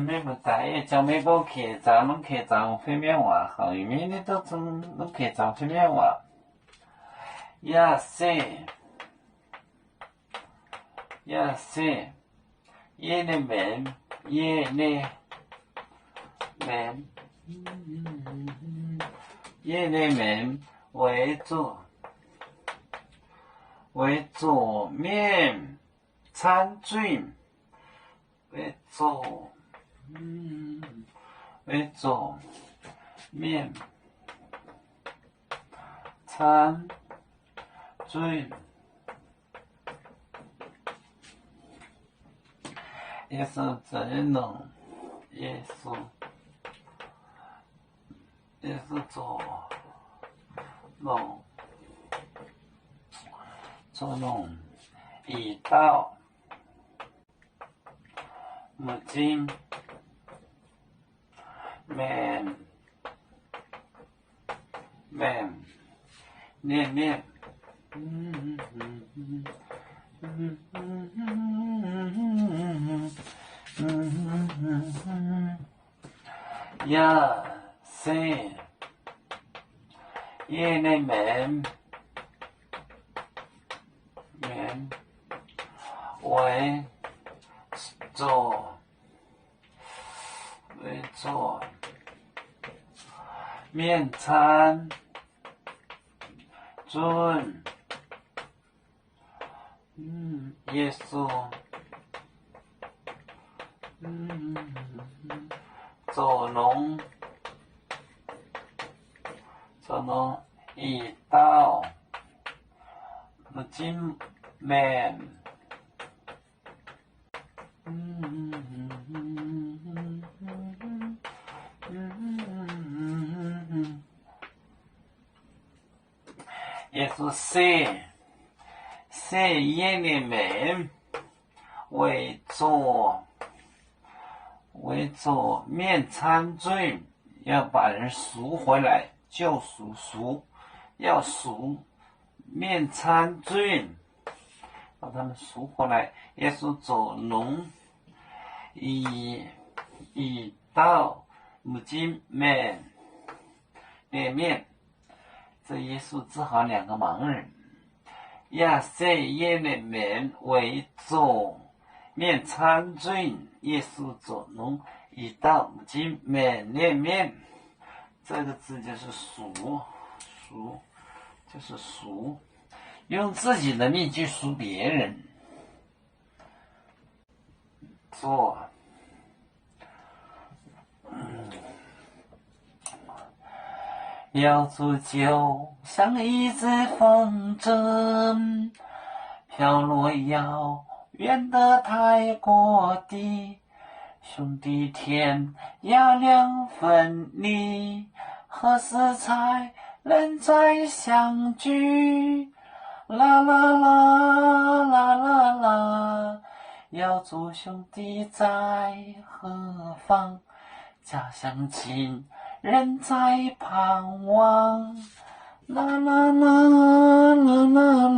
咩不带，叫咩不客栈，侬客栈会面话，好里面的都从侬客栈会面话。呀塞，呀塞，耶的门，耶的门，耶的门为主面餐具。为主面餐具。耶稣真能，耶稣做弄一道。母亲面面呀塞耶内门为做面餐尊耶稣做农一道母亲面耶稣塞耶的门为做面餐罪，要把人赎回来，救赎，要赎面餐罪，把他们赎回来。耶稣做农一道母亲面这耶稣治好2个盲人。亚塞耶的门为做面餐罪，耶稣做农一道母亲面，这个字就是赎，就是赎，用自己的命去赎别人。做要煮酒像一只风筝，飘落遥远的太过地，兄弟天涯两分离，何时才能再相聚？啦啦啦啦啦啦，要祝兄弟在何方？家乡亲人在盼望，啦啦啦啦啦啦。